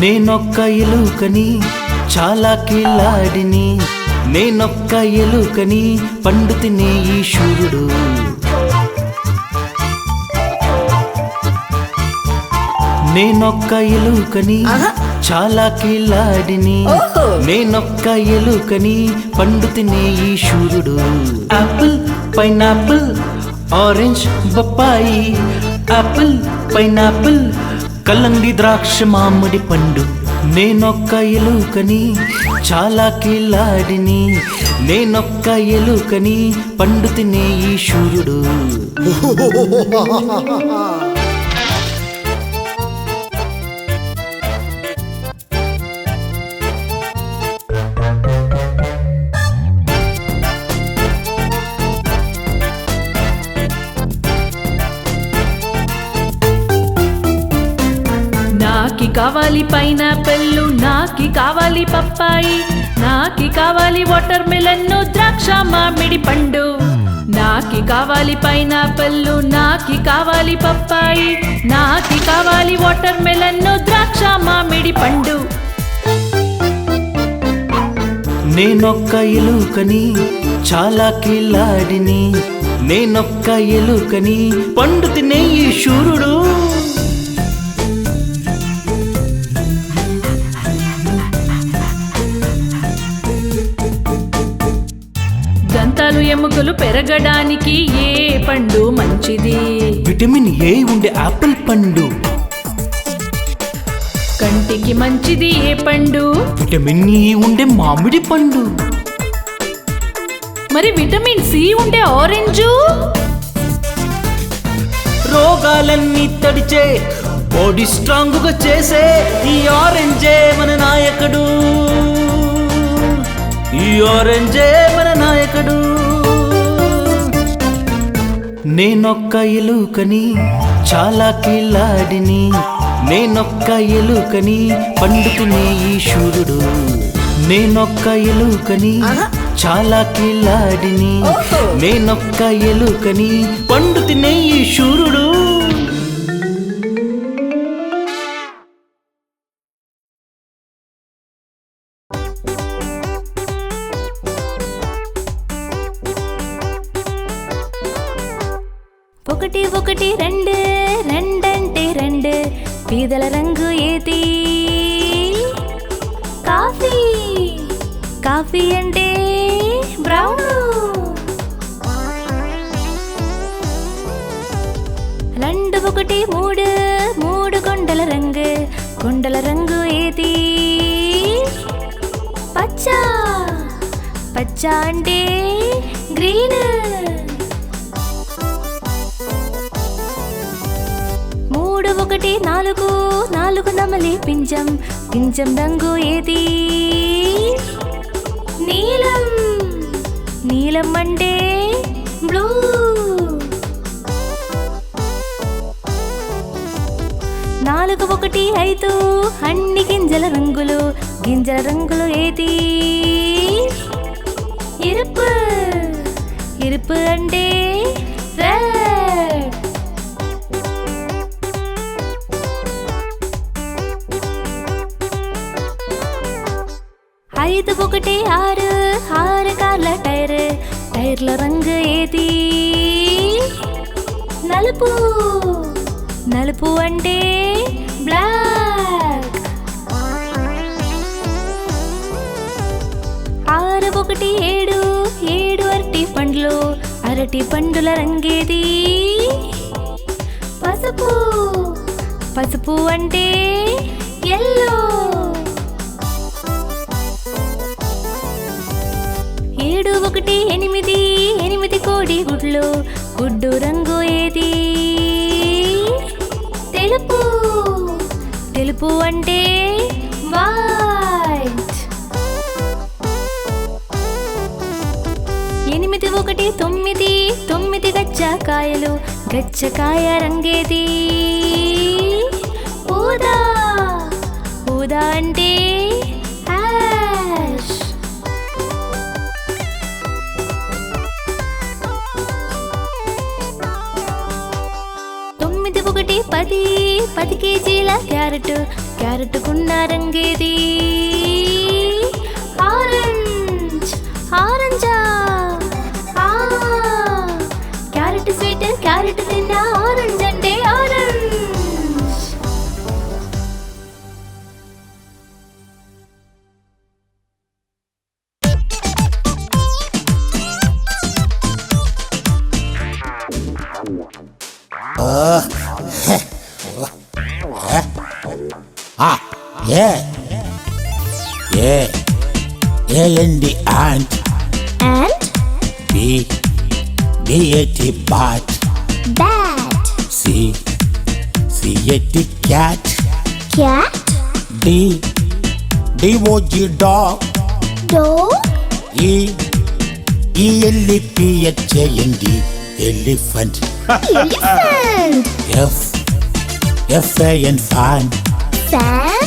నేనొక్క ఎలుకని చాలా కిలాడిని, నేనొక్క ఎలుకని పండు తినే ఈ శూరుడు. నేనొక్క ఎలుకని చాలా కిలాడిని, నేనొక్క ఎలుకని పండు తినే ఈ శూరుడు. యాపిల్, పైనాపిల్, ఆరెంజ్, బొప్పాయి, యాపిల్, పైనాపిల్, కల్లండి, ద్రాక్ష, మామిడి పండు. నేనొక్క ఎలుకని చాలా కిలాడిని, నేనొక్క ఎలుకని పండు తినే ఈ శూరుడు. నాకి కావాలి పైనాపిల్, నాకి కావాలి పప్పాయి, నాకి కావాలి వాటర్ మెలన్, ద్రాక్ష, మామిడి పండు. నాకి కావాలి పైనాపిల్, నాకి కావాలి పప్పాయి, నాకి కావాలి వాటర్ మెలన్, ద్రాక్ష, మామిడి పండు. నేనొక్క ఎలుకని చాలా కిలాడిని, నేనొక్క ఎలుకని పండు తినే ఈ శూరుడు. దంతాలు ఎముకలు పెరగడానికి ఏ పండు మంచిది? విటమిన్ ఏ ఉండే యాపిల్ పండు. కంటికి మంచిది ఏ పండు? విటమిన్ ఈ ఉండే మామిడి పండు. మరి విటమిన్ సి ఉండే ఆరెంజు. రోగాలన్నీ తడిచే, బాడీ స్ట్రాంగ్ గా చేసే ఈ ఆరెంజే మన నాయకుడు, ఈ ఆరెంజే మన నాయకుడు. నేనొక్క ఎలుకని చాలా కిలాడిని, నేనొక్క ఎలుకని పండు తినే ఈ శూరుడు. నేనొక్క ఎలుకని చాలా కిలాడిని, నేనొక్క ఎలుకని పండు తినే ఈ శూరుడు. ఒకటి ఒకటి రెండు, రెండంటే రెండు, పీదల రంగు ఏది? కాఫీ. కాఫీ అంటే బ్రౌన్. రెండు ఒకటి మూడు, మూడు కొండల రంగు, కొండల రంగు ఏది? పచ్చ. పచ్చ అంటే గ్రీన్. మూడు ఒకటి నాలుగు, నాలుగు నమలి పింజం, పింజం రంగు ఏది? నీలం. నీలం అంటే బ్లూ. నాలుగు ఒకటి ఐదు, అన్ని గింజల రంగులు, గింజల రంగులు ఏది? ఎరుపు. ఎరుపు అంటే రెడ్. ఐదు ఒకటి ఆరు, ఆరు కార్ల టైర్, టైర్ల రంగు ఏది? నలుపు. నలుపు అంటే బ్లాక్. ఆరు ఒకటి ఏడు, ఏడు అరటి పండ్లు, అరటి పండుల రంగేది? పసుపు. పసుపు అంటే ఎల్లో. ఏడు ఒకటి ఎనిమిది, ఎనిమిది కోడి గుడ్లు, గుడ్డు రంగు ఏది? తెలుపు. తెలుపు అంటే వైట్. ఎనిమిది ఒకటి తొమ్మిది, తొమ్మిది గచ్చకాయలు, గచ్చకాయ రంగేది? ఊదా. ఊదా అంటే యాష్. ఒకటి 10 కేజీల క్యారెట్, క్యారెట్ కున్న రంగేది ఆరెంజ్ ఆరెంజా క్యారెట్ స్వీట్ క్యారెట్ తిన్న ఆరెంజ్ అంటే orange A and the ant. and B-A-T bat. bat C-A-T cat. cat D-O-G dog. dog E-L-E-P-H-A-N-D elephant. elephant F-A-N fan. fan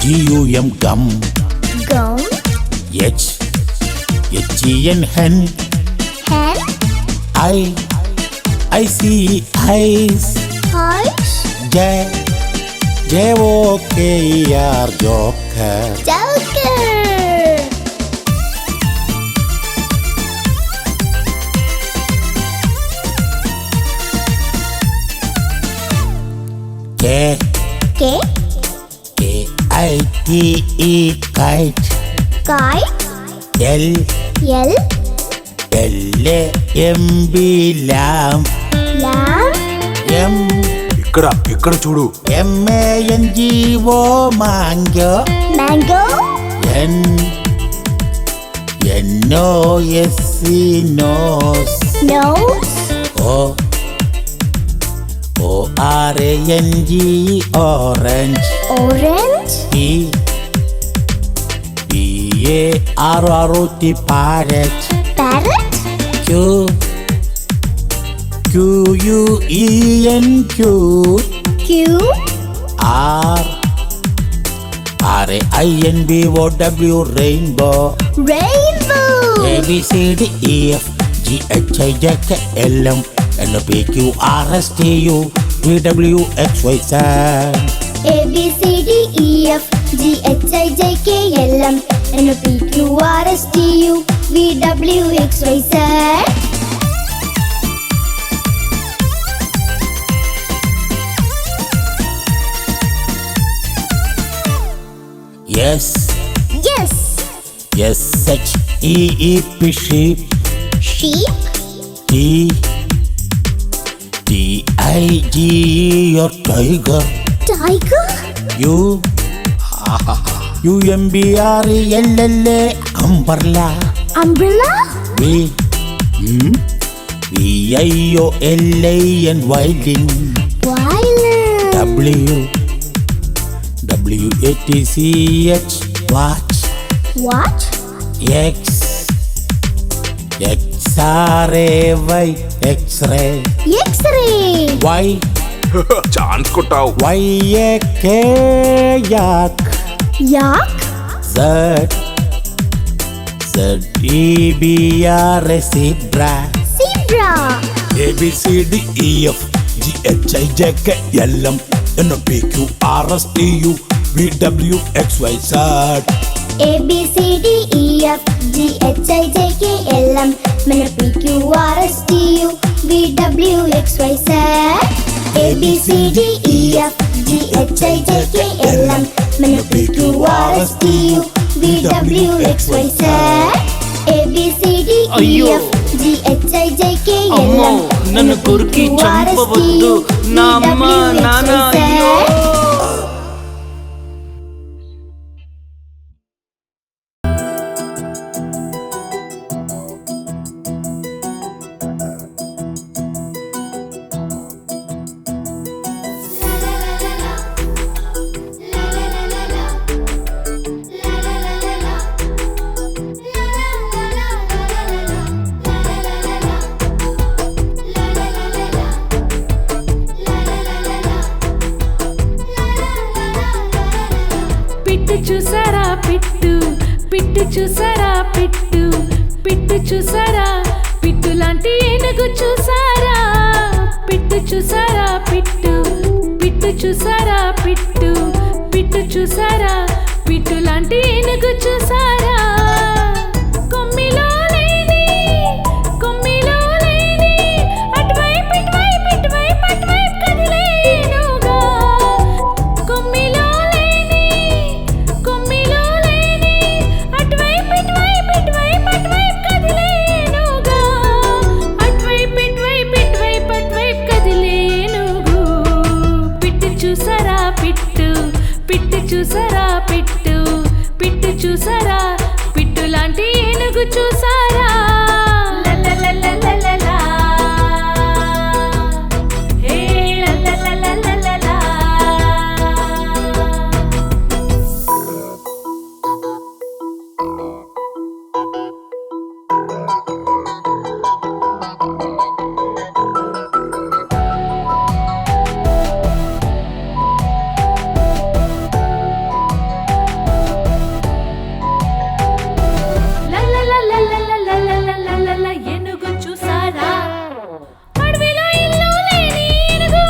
G-U-M gum. gum H-E-N hen. hen I-C eyes. eyes J-O-K-E-R joker. joker K K K-I-T-E kite. kite L L L-A-M-B lamp. lamb M ఇక్కడ చూడు. M-A-N-G-O mango. mango N N-O-S-E nose. nose O O-R-A-N-G orange. orange E P-A-R-R-O-T parrot. parrot Q Q-U-E-N-Q Q R R-A-I-N-B-O-W rainbow. rainbow A-B-C-D-E-F-G-H-I-J-K-L-M N-O-P-Q-R-S-T-U V-W-X-Y-Z. A B C D E F G H I J K L M N O P Q R S T U V W X Y Z Yes yes S-H-E-E-P sheep. sheep T T-I-G-E your tiger. tiger U U-M-B-R-E-L-L-A umbrella. umbrella V V-I-O-L-A-N violin. violin W-W-A-T-C-H watch. what X X-R-A-Y X-ray. x-ray Y chance కొట్టావు. Y-A-K yak. yak Z Z-E-B-R-A zebra. zebra A-B-C-D-E-F G-H-I-J-K-L-M N-O-P-Q-R-S-T-U V-W-X-Y-Z. A B C D E F G H I J K L M N O P Q R S T U V W X Y Z A B C D E F G H I J K L M N O P Q R S T U V W X Y Z A B C D E అయ్యో. F G H I J K L అమ్మో, M నన్ను కొరికి చంపవద్దు. నా అమ్మ, నాన్న, అయ్యో. చూసారా పిట్టు పిట్టు చూసారా పిట్టు పిట్టు చూసారా పిట్టు లాంటి ఏనుగు చూసారా పిట్టు చూసారా పిట్టు పిట్టు చూసారా పిట్టు పిట్టు చూసారా పిట్టు లాంటి ఏనుగు చూసారా కొమ్మిలో లేని అటువైపు ఇటువైపు ఇటువైపు అటువైపు కదిలే ఏనుగా కొమ్మిలో లేని అటువైపు ఇటువైపు ఇటువైపు అటువైపు కదిలే ఏనుగా అటువైపు ఇటువైపు ఇటువైపు అటువైపు కదిలే ఏనుగు పిట్టు చూసారా పిట్టు పిట్టు చూసారా పిట్టు పిట్టు చూసారా పిట్టు లాంటి ఏనుగు చూసారా లలలలలలలా. హే లలలలలలలా. లలలలలలలలలలల ఏనుగు చూసారా అడవిలో ఇల్లు లేని ఏనుగు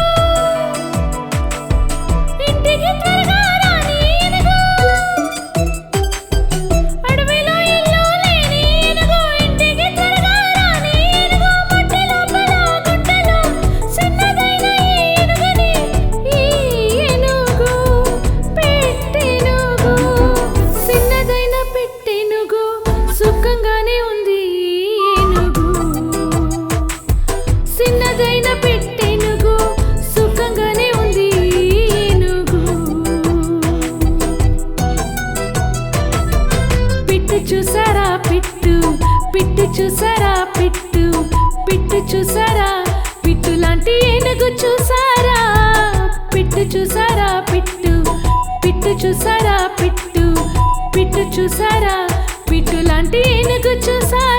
ఇంటికి త్వరగా రాని ఏనుగు అడవిలో ఇల్లు లేని ఏనుగు ఇంటికి త్వరగా రాని ఏనుగు మట్టి లోపల గుట్టలో చిన్నదైన ఏనుగుని ఈ ఏనుగు పెట్టెనుగు చిన్నదైన పెట్టెనుగు సుఖంగానే ఉంది ఏనుగు చిన్నదైన పెట్టెనుగు సుఖంగానే ఉంది ఏనుగు పిట్టు చూసారా పిట్టు పిట్టు చూసారా పిట్టు పిట్టు చూసారా పిట్టు లాంటి ఏనుగు చూసారా పిట్టు చూసారా పిట్టు పిట్టు చూసారా పిట్టు పిట్టు చూసారా పిట్టు లాంటి ఏనుగు చూసారా